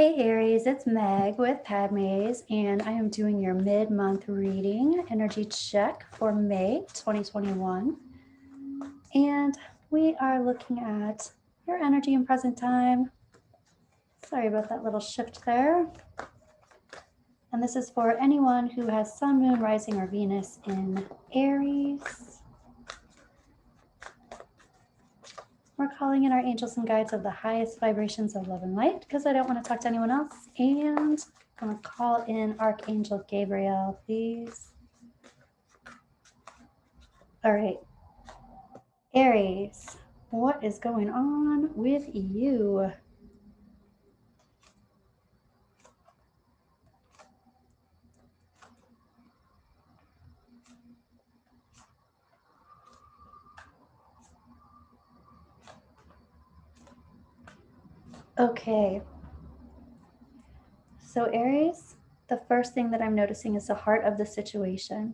Hey Aries, it's Meg with Padmes, and I am doing your mid-month reading energy check for May 2021. And we are looking at your energy in present time. Sorry about that little shift there. And this is for anyone who has Sun, Moon, Rising, or Venus in Aries. We're calling in our angels and guides of the highest vibrations of love and light because I don't want to talk to anyone else. And I'm going to call in Archangel Gabriel, please. All right. Aries, what is going on with you? Okay. So Aries, the first thing that I'm noticing is the heart of the situation.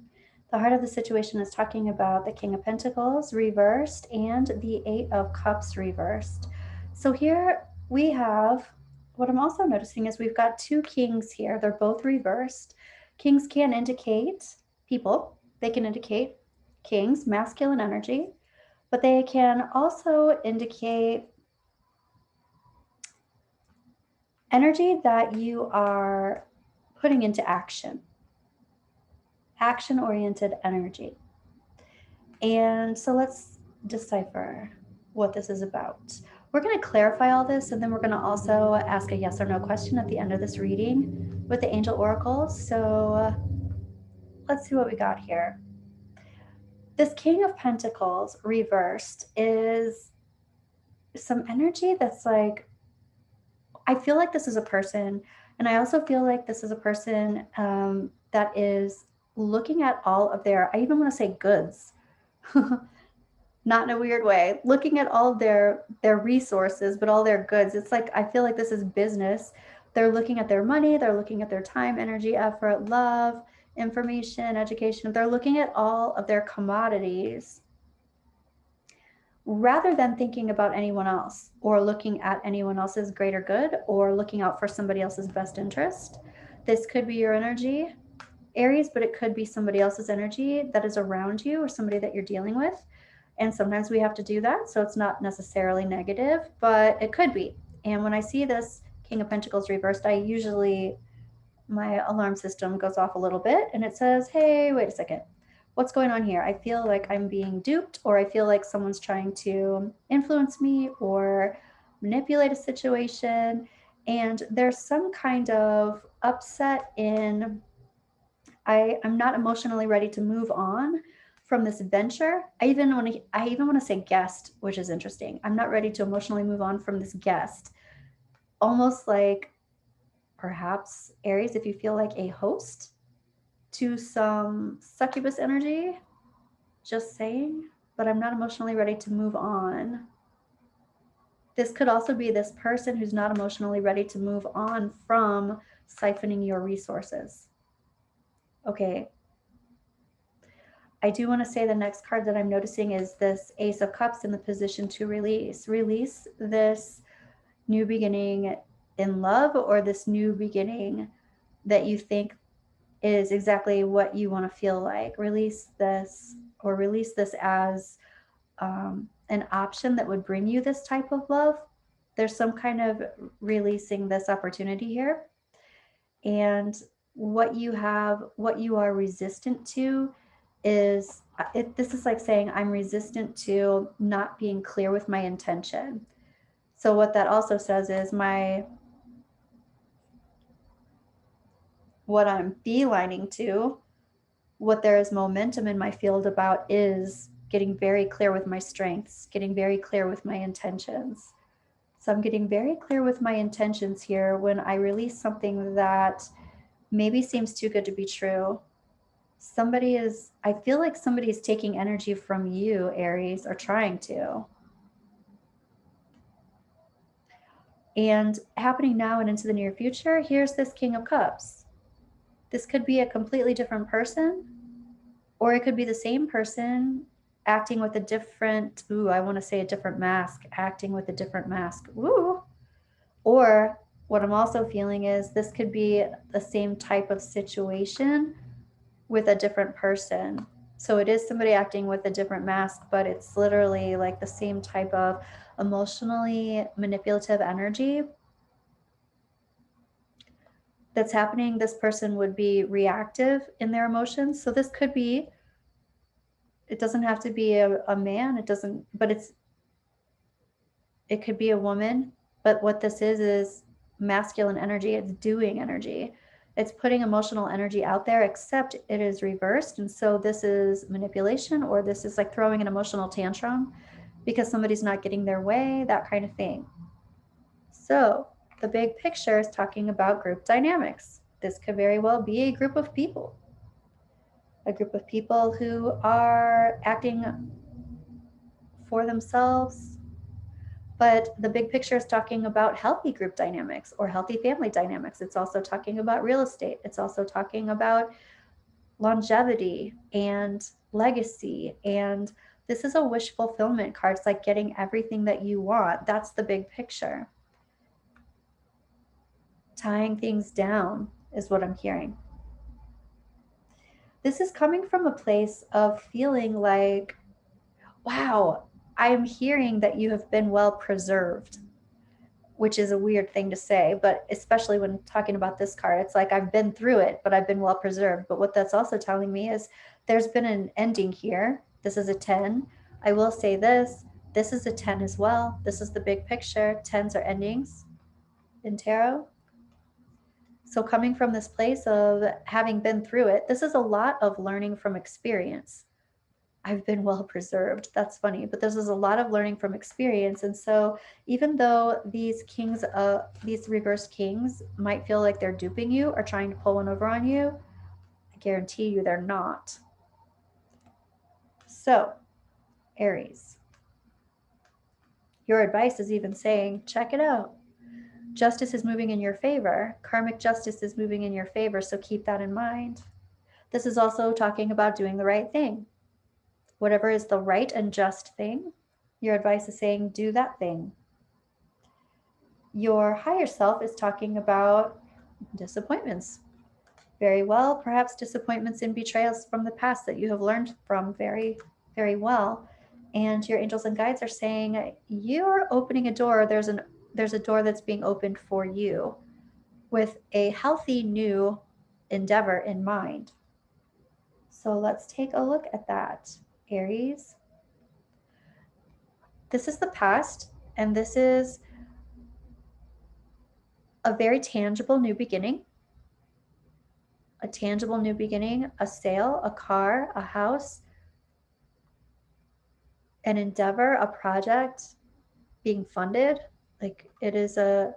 The heart of the situation is talking about the King of Pentacles reversed and the Eight of Cups reversed. So here we have, what I'm also noticing is we've got two kings here. They're both reversed. Kings can indicate people. They can indicate kings, masculine energy, but they can also indicate energy that you are putting into action, action-oriented energy. And so let's decipher what this is about. We're going to clarify all this, and then we're going to also ask a yes or no question at the end of this reading with the angel oracles. So let's see what we got here. This King of Pentacles reversed is some energy that's like, I feel like this is a person, and I also feel like this is a person that is looking at all of their, I even want to say goods, not in a weird way, looking at all of their resources, but all their goods. It's like, I feel like this is business. They're looking at their money, they're looking at their time, energy, effort, love, information, education. They're looking at all of their commodities rather than thinking about anyone else or looking at anyone else's greater good or looking out for somebody else's best interest. This could be your energy, Aries, but it could be somebody else's energy that is around you or somebody that you're dealing with. And sometimes we have to do that. So it's not necessarily negative, but it could be. And when I see this King of Pentacles reversed, I usually, my alarm system goes off a little bit and it says, hey, wait a second. What's going on here? I feel like I'm being duped, or I feel like someone's trying to influence me or manipulate a situation. And there's some kind of upset in, I'm not emotionally ready to move on from this venture. I even want to say guest, which is interesting. I'm not ready to emotionally move on from this guest. Almost like perhaps Aries, if you feel like a host to some succubus energy, just saying, but I'm not emotionally ready to move on. This could also be this person who's not emotionally ready to move on from siphoning your resources. Okay. I do want to say the next card that I'm noticing is this Ace of Cups in the position to release. Release this new beginning in love, or this new beginning that you think is exactly what you want to feel like. Release this, or release this as an option that would bring you this type of love. There's some kind of releasing this opportunity here. And what you are resistant to is, this is like saying I'm resistant to not being clear with my intention. So what that also says is what I'm beelining to, what there is momentum in my field about, is getting very clear with my strengths, getting very clear with my intentions. So I'm getting very clear with my intentions here when I release something that maybe seems too good to be true. I feel like somebody is taking energy from you, Aries, or trying to. And happening now and into the near future, here's this King of Cups. This could be a completely different person, or it could be the same person acting with a different, I want to say a different mask, acting with a different mask. Or what I'm also feeling is this could be the same type of situation with a different person. So it is somebody acting with a different mask, but it's literally like the same type of emotionally manipulative energy that's happening. This person would be reactive in their emotions. So this could be, it doesn't have to be a man, it doesn't, but it could be a woman. But what this is masculine energy, it's doing energy. It's putting emotional energy out there, except it is reversed. And so this is manipulation, or this is like throwing an emotional tantrum because somebody's not getting their way, that kind of thing. So the big picture is talking about group dynamics. This could very well be a group of people who are acting for themselves. But the big picture is talking about healthy group dynamics or healthy family dynamics. It's also talking about real estate. It's also talking about longevity and legacy. And this is a wish fulfillment card. It's like getting everything that you want. That's the big picture. Tying things down is what I'm hearing. This is coming from a place of feeling like, wow, I'm hearing that you have been well preserved, which is a weird thing to say, but especially when talking about this card, it's like I've been through it, but I've been well preserved. But what that's also telling me is there's been an ending here. This is a 10. I will say this is a 10 as well. This is the big picture. 10s are endings in tarot. So coming from this place of having been through it, this is a lot of learning from experience. I've been well preserved. That's funny, but this is a lot of learning from experience. And so even though these kings, these reversed kings might feel like they're duping you or trying to pull one over on you, I guarantee you they're not. So Aries, your advice is even saying, check it out. Justice is moving in your favor. Karmic justice is moving in your favor. So keep that in mind. This is also talking about doing the right thing. Whatever is the right and just thing, your advice is saying, do that thing. Your higher self is talking about disappointments. Very well, perhaps disappointments and betrayals from the past that you have learned from very, very well. And your angels and guides are saying you're opening a door. There's a door that's being opened for you with a healthy new endeavor in mind. So let's take a look at that, Aries. This is the past, and this is a very tangible new beginning. A tangible new beginning, a sale, a car, a house, an endeavor, a project being funded. Like it is a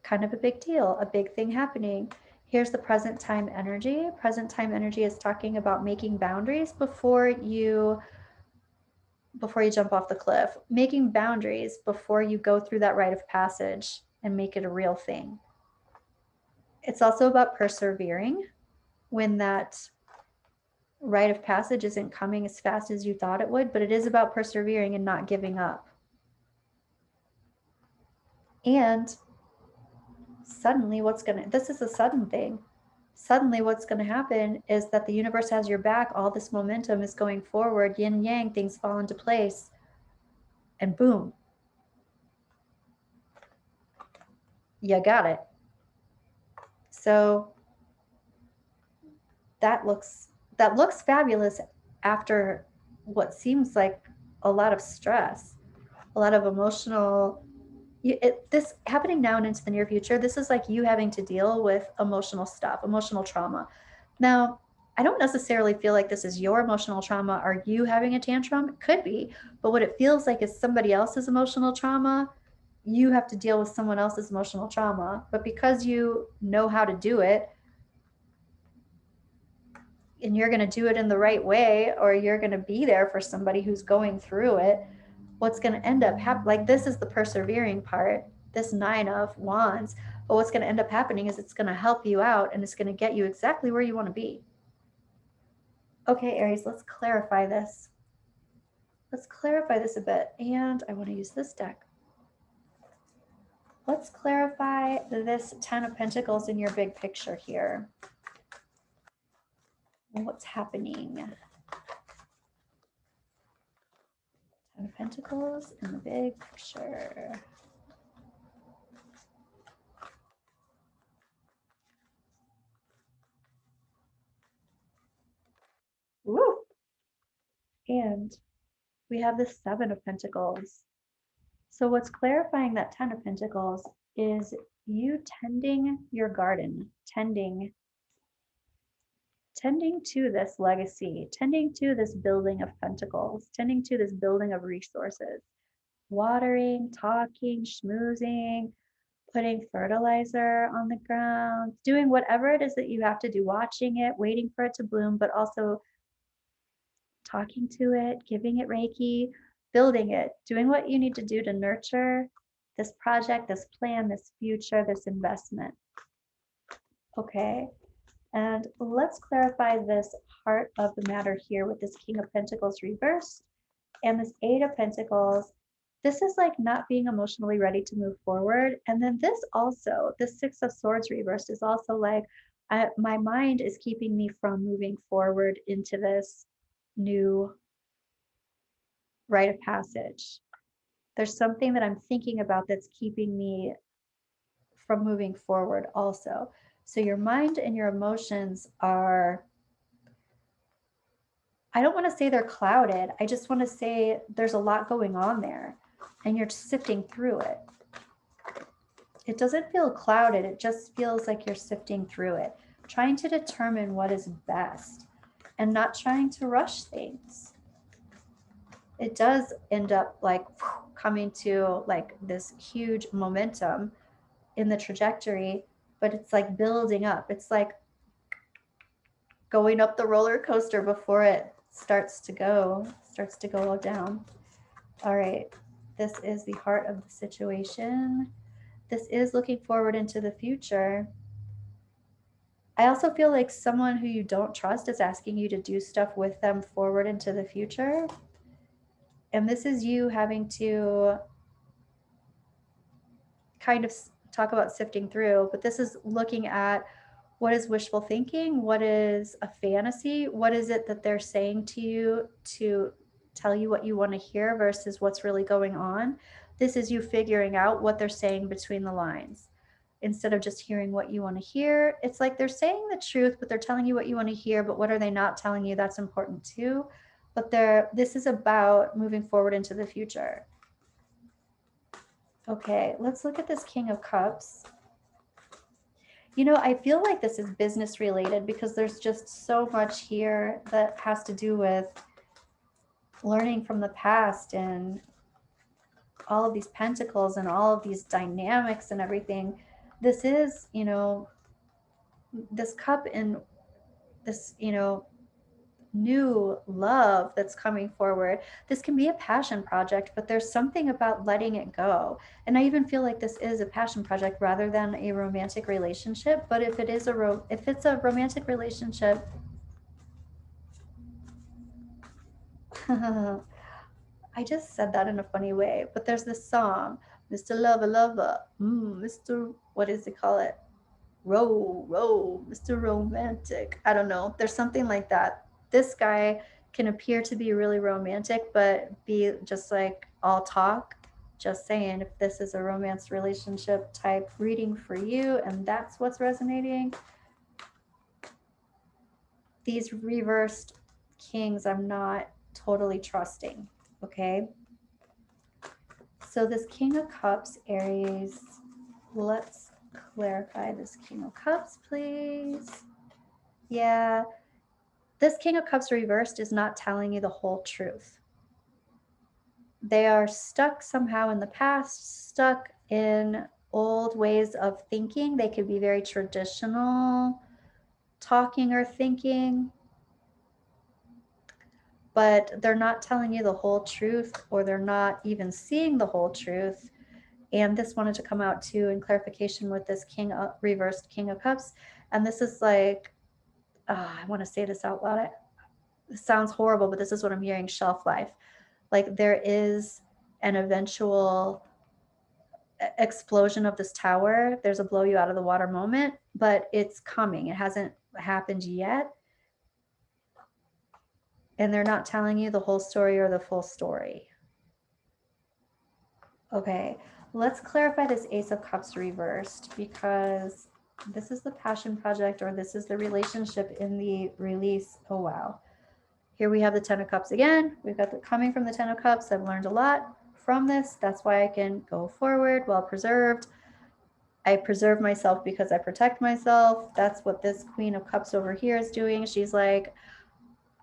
kind of a big deal, a big thing happening. Here's the present time energy. Present time energy is talking about making boundaries before you jump off the cliff, making boundaries before you go through that rite of passage and make it a real thing. It's also about persevering when that rite of passage isn't coming as fast as you thought it would, but it is about persevering and not giving up. And suddenly this is a sudden thing. Suddenly what's going to happen is that the universe has your back. All this momentum is going forward, yin yang, things fall into place, and boom, you got it. So that looks fabulous after what seems like a lot of stress, a lot of emotional this happening now and into the near future. This is like you having to deal with emotional stuff, emotional trauma. Now, I don't necessarily feel like this is your emotional trauma. Are you having a tantrum? It could be, but what it feels like is somebody else's emotional trauma. You have to deal with someone else's emotional trauma, but because you know how to do it, and you're going to do it in the right way, or you're going to be there for somebody who's going through it, what's going to end up happening, like this is the persevering part, this 9 of Wands, but what's going to end up happening is it's going to help you out and it's going to get you exactly where you want to be. Okay, Aries, let's clarify this. Let's clarify this a bit, and I want to use this deck. Let's clarify this 10 of Pentacles in your big picture here. What's happening? 10 of Pentacles in the big picture. Woo! And we have the 7 of Pentacles. So what's clarifying that 10 of Pentacles is you tending your garden, tending to this legacy, tending to this building of pentacles, tending to this building of resources, watering, talking, schmoozing, putting fertilizer on the ground, doing whatever it is that you have to do, watching it, waiting for it to bloom, but also talking to it, giving it Reiki, building it, doing what you need to do to nurture this project, this plan, this future, this investment. Okay. And let's clarify this heart of the matter here with this King of Pentacles reversed and this 8 of Pentacles. This is like not being emotionally ready to move forward. And then this also, this 6 of Swords reversed is also like, my mind is keeping me from moving forward into this new rite of passage. There's something that I'm thinking about that's keeping me from moving forward also. So your mind and your emotions are, I don't want to say they're clouded. I just want to say there's a lot going on there and you're sifting through it. It doesn't feel clouded. It just feels like you're sifting through it, trying to determine what is best and not trying to rush things. It does end up like coming to like this huge momentum in the trajectory, but it's like building up. It's like going up the roller coaster before it starts to go down. All right, this is the heart of the situation. This is looking forward into the future. I also feel like someone who you don't trust is asking you to do stuff with them forward into the future. And this is you having to kind of talk about sifting through, but this is looking at what is wishful thinking, what is a fantasy, what is it that they're saying to you to tell you what you want to hear versus what's really going on. This is you figuring out what they're saying between the lines. Instead of just hearing what you want to hear, it's like they're saying the truth, but they're telling you what you want to hear, but what are they not telling you? That's important too. But this is about moving forward into the future. Okay, let's look at this King of Cups. You know, I feel like this is business related because there's just so much here that has to do with learning from the past and all of these pentacles and all of these dynamics and everything. This is, you know, this cup in this, you know, new love that's coming forward. This can be a passion project, but there's something about letting it go. And I even feel like this is a passion project rather than a romantic relationship. But if it is if it's a romantic relationship, I just said that in a funny way. But there's this song, Mr. Lover Lover, Mr. What does it call it? Row, Mr. Romantic. I don't know. There's something like that. This guy can appear to be really romantic, but be just like all talk. Just saying, if this is a romance relationship type reading for you and that's what's resonating, these reversed kings, I'm not totally trusting. Okay. So this King of Cups, Aries, let's clarify this King of Cups, please. Yeah, this King of Cups reversed is not telling you the whole truth. They are stuck somehow in the past, stuck in old ways of thinking. They could be very traditional talking or thinking, but they're not telling you the whole truth, or they're not even seeing the whole truth. And this wanted to come out too in clarification with this reversed King of Cups. And this is like, I want to say this out loud. It sounds horrible, but this is what I'm hearing: shelf life. Like there is an eventual explosion of this tower. There's a blow you out of the water moment, but it's coming. It hasn't happened yet. And they're not telling you the whole story or the full story. Okay, let's clarify this Ace of Cups reversed, because this is the passion project, or this is the relationship in the release. Oh, wow. Here we have the 10 of Cups again. We've got the coming from the 10 of Cups. I've learned a lot from this. That's why I can go forward, well preserved. I preserve myself because I protect myself. That's what this Queen of Cups over here is doing. She's like,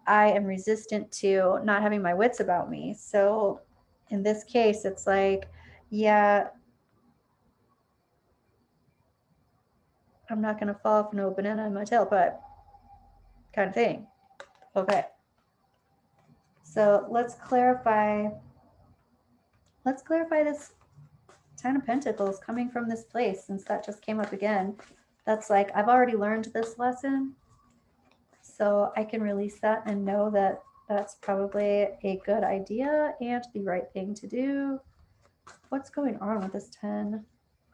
I am resistant to not having my wits about me. So in this case, it's like, yeah, I'm not going to fall off no banana in my tailpipe kind of thing. Okay. So let's clarify this 10 of Pentacles coming from this place, since that just came up again. That's like, I've already learned this lesson, so I can release that and know that that's probably a good idea and the right thing to do. What's going on with this 10?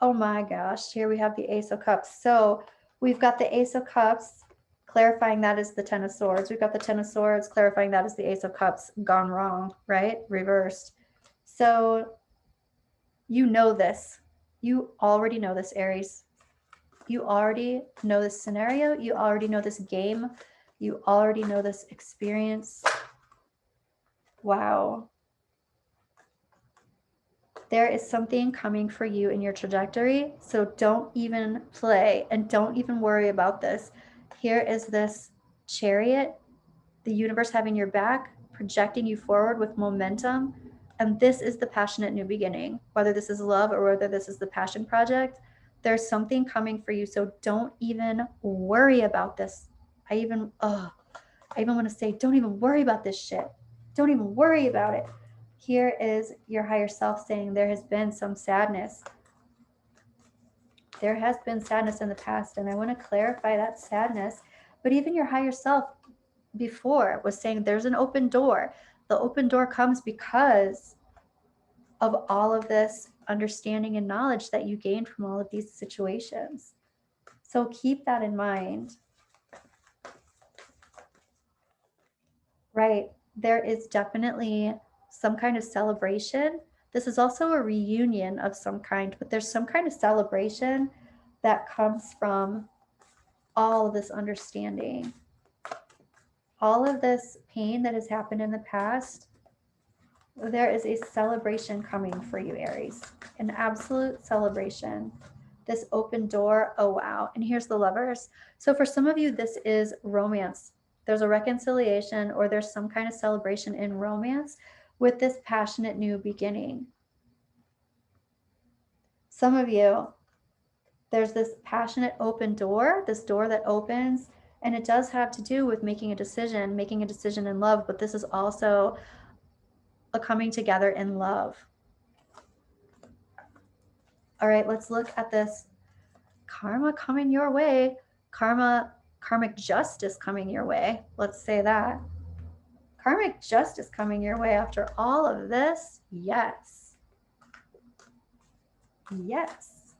Oh my gosh, here we have the Ace of Cups. So we've got the Ace of Cups, clarifying that is the 10 of Swords. We've got the 10 of Swords, clarifying that is the Ace of Cups gone wrong, right? Reversed. So you know this. You already know this, Aries. You already know this scenario. You already know this game. You already know this experience. Wow. There is something coming for you in your trajectory. So don't even play and don't even worry about this. Here is this Chariot, the universe having your back, projecting you forward with momentum. And this is the passionate new beginning, whether this is love or whether this is the passion project. There's something coming for you. So don't even worry about this. I even want to say, don't even worry about this shit. Don't even worry about it. Here is your higher self saying there has been some sadness. There has been sadness in the past, and I want to clarify that sadness. But even your higher self before was saying there's an open door. The open door comes because of all of this understanding and knowledge that you gained from all of these situations. So keep that in mind. Right. There is definitely some kind of celebration. This is also a reunion of some kind, but there's some kind of celebration that comes from all of this understanding. All of this pain that has happened in the past, there is a celebration coming for you, Aries. An absolute celebration. This open door, oh wow. And here's the Lovers. So for some of you, this is romance. There's a reconciliation, or there's some kind of celebration in romance with this passionate new beginning. Some of you, there's this passionate open door, this door that opens, and it does have to do with making a decision in love, but this is also a coming together in love. All right, let's look at this karma coming your way. Karmic justice coming your way. Let's say that. Karmic justice coming your way after all of this. Yes. Yes.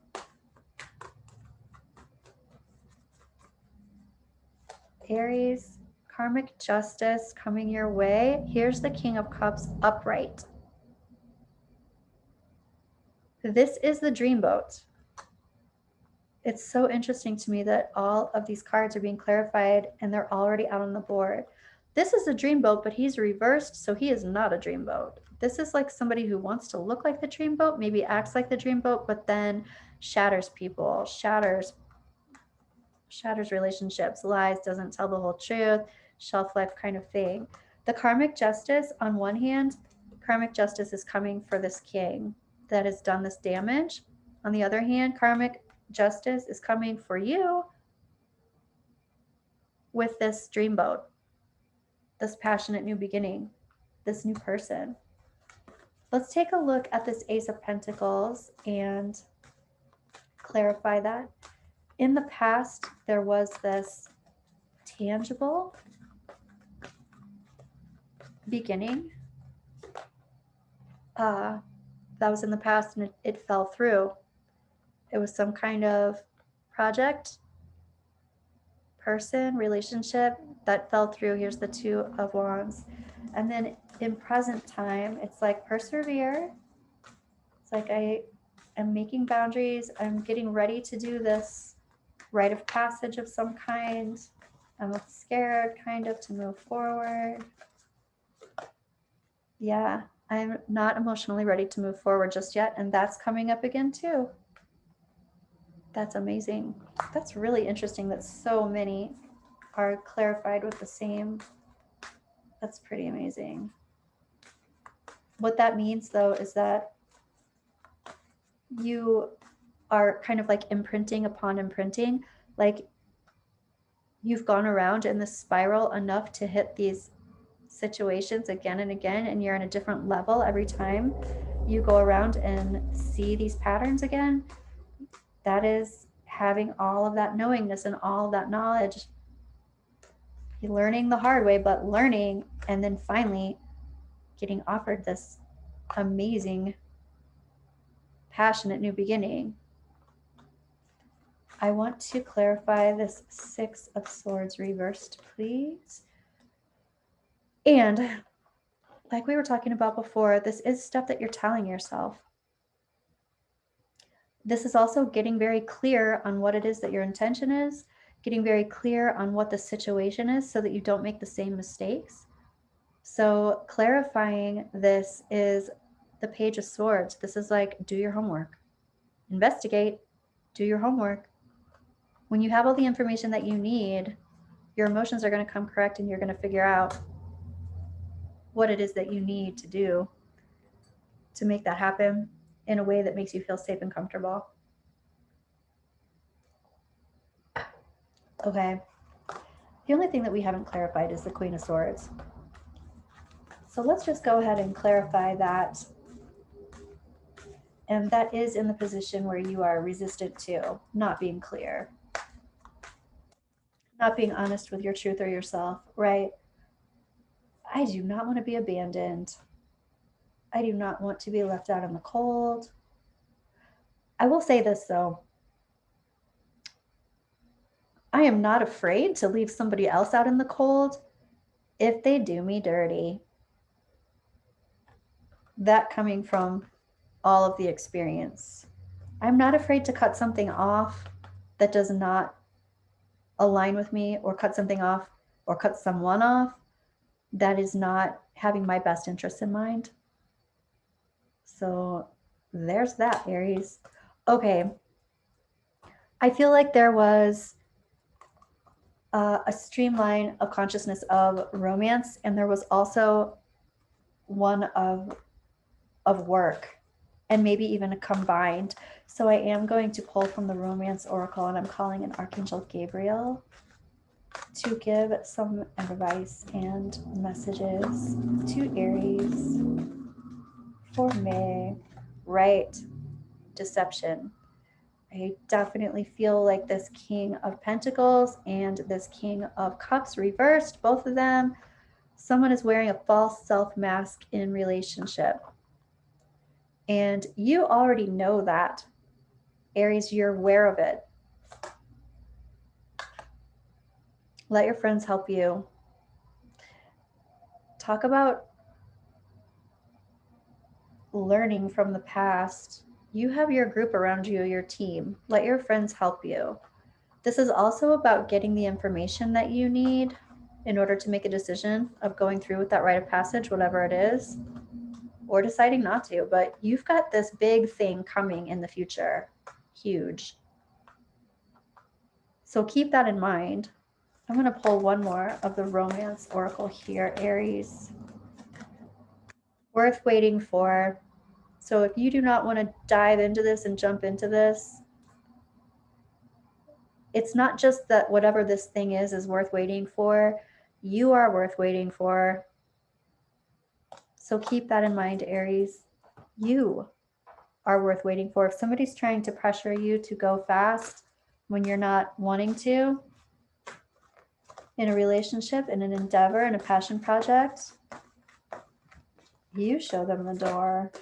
Aries, karmic justice coming your way. Here's the King of Cups upright. This is the dreamboat. It's so interesting to me that all of these cards are being clarified and they're already out on the board. This is a dreamboat, but he's reversed, so he is not a dreamboat. This is like somebody who wants to look like the dreamboat, maybe acts like the dreamboat, but then shatters people, shatters relationships, lies, doesn't tell the whole truth, shelf life kind of thing. The karmic justice, on one hand, karmic justice is coming for this king that has done this damage. On the other hand, karmic justice is coming for you with this dreamboat, this passionate new beginning, this new person. Let's take a look at this Ace of Pentacles and clarify that. In the past, there was this tangible beginning. that was in the past and it fell through. It was some kind of project, person, relationship that fell through. Here's the Two of Wands. And then in present time, it's like persevere. It's like I am making boundaries. I'm getting ready to do this rite of passage of some kind. I'm scared kind of to move forward. Yeah, I'm not emotionally ready to move forward just yet. And that's coming up again too. That's amazing. That's really interesting that so many are clarified with the same. That's pretty amazing. What that means though is that you are kind of like imprinting upon imprinting. Like you've gone around in this spiral enough to hit these situations again and again, and you're in a different level every time you go around and see these patterns again. That is having all of that knowingness and all of that knowledge. You're learning the hard way, but learning and then finally getting offered this amazing, passionate new beginning. I want to clarify this Six of Swords reversed, please. And like we were talking about before, this is stuff that you're telling yourself. This is also getting very clear on what it is that your intention is, getting very clear on what the situation is so that you don't make the same mistakes. So clarifying this is the Page of Swords. This is like, do your homework, investigate, do your homework. When you have all the information that you need, your emotions are going to come correct and you're going to figure out what it is that you need to do to make that happen in a way that makes you feel safe and comfortable. Okay. The only thing that we haven't clarified is the Queen of Swords. So let's just go ahead and clarify that. And that is in the position where you are resistant to not being clear, not being honest with your truth or yourself, right? I do not want to be abandoned. I do not want to be left out in the cold. I will say this though. I am not afraid to leave somebody else out in the cold if they do me dirty. That coming from all of the experience. I'm not afraid to cut something off that does not align with me, or cut something off or cut someone off that is not having my best interest in mind. So there's that, Aries. Okay. I feel like there was a streamline of consciousness of romance, and there was also one of work, and maybe even a combined. So I am going to pull from the Romance Oracle, and I'm calling in Archangel Gabriel to give some advice and messages to Aries for May. Right, deception. I definitely feel like this King of Pentacles and this King of Cups reversed, both of them. Someone is wearing a false self mask in relationship. And you already know that, Aries, you're aware of it. Let your friends help you. Talk about learning from the past. You have your group around you, your team. Let your friends help you. This is also about getting the information that you need in order to make a decision of going through with that rite of passage, whatever it is, or deciding not to. But you've got this big thing coming in the future. Huge. So keep that in mind. I'm going to pull one more of the Romance Oracle here, Aries. Worth waiting for. So if you do not want to dive into this and jump into this, it's not just that whatever this thing is worth waiting for. You are worth waiting for. So keep that in mind, Aries. You are worth waiting for. If somebody's trying to pressure you to go fast when you're not wanting to, in a relationship, in an endeavor, in a passion project, you show them the door.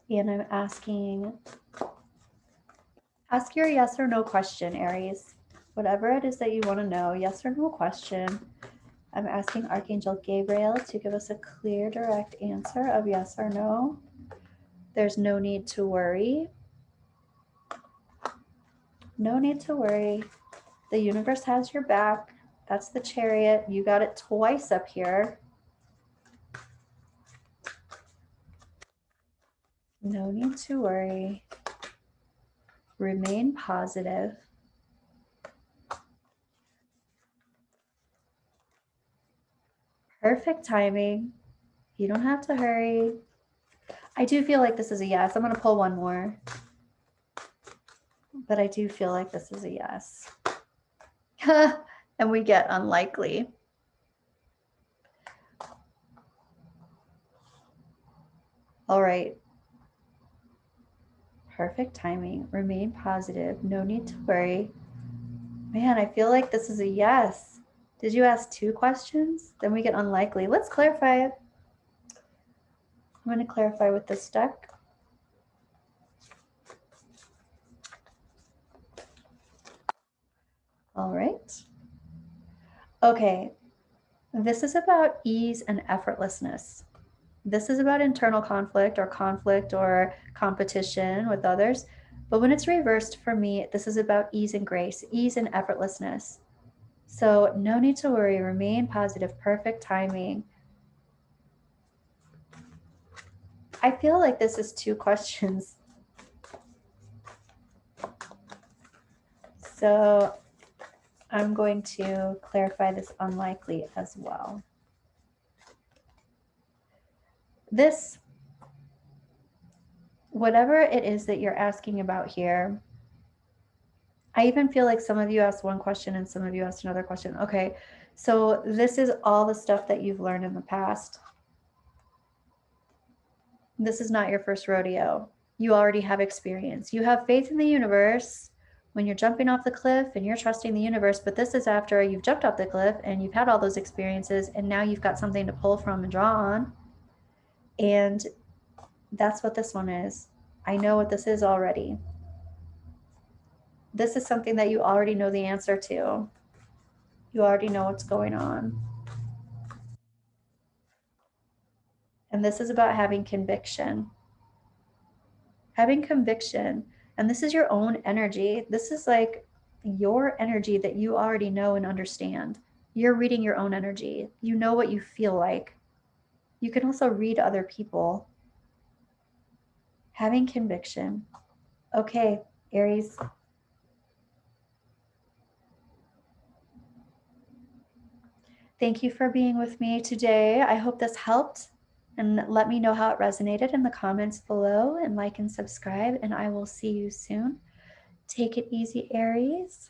And I'm asking, ask your yes or no question, Aries. Whatever it is that you want to know, yes or no question. I'm asking Archangel Gabriel to give us a clear, direct answer of yes or no. There's no need to worry. No need to worry. The universe has your back. That's the Chariot. You got it twice up here. No need to worry. Remain positive. Perfect timing. You don't have to hurry. I do feel like this is a yes. I'm going to pull one more. But I do feel like this is a yes. And we get unlikely. All right. Perfect timing. Remain positive. No need to worry. Man, I feel like this is a yes. Did you ask 2 questions? Then we get unlikely. Let's clarify it. I'm going to clarify with this deck. All right. Okay. This is about ease and effortlessness. This is about internal conflict or competition with others. But when it's reversed for me, this is about ease and grace, ease and effortlessness. So no need to worry, remain positive, perfect timing. I feel like this is 2 questions. So I'm going to clarify this unlikely as well. This, whatever it is that you're asking about here, I even feel like some of you asked 1 question and some of you asked another question. Okay, so this is all the stuff that you've learned in the past. This is not your first rodeo. You already have experience. You have faith in the universe when you're jumping off the cliff and you're trusting the universe, but this is after you've jumped off the cliff and you've had all those experiences and now you've got something to pull from and draw on. And that's what this one is. I know what this is already. This is something that you already know the answer to. You already know what's going on. And this is about having conviction. Having conviction. And this is your own energy. This is like your energy that you already know and understand. You're reading your own energy. You know what you feel like. You can also read other people. Having conviction. Okay, Aries. Thank you for being with me today. I hope this helped. And let me know how it resonated in the comments below, and like and subscribe, and I will see you soon. Take it easy, Aries.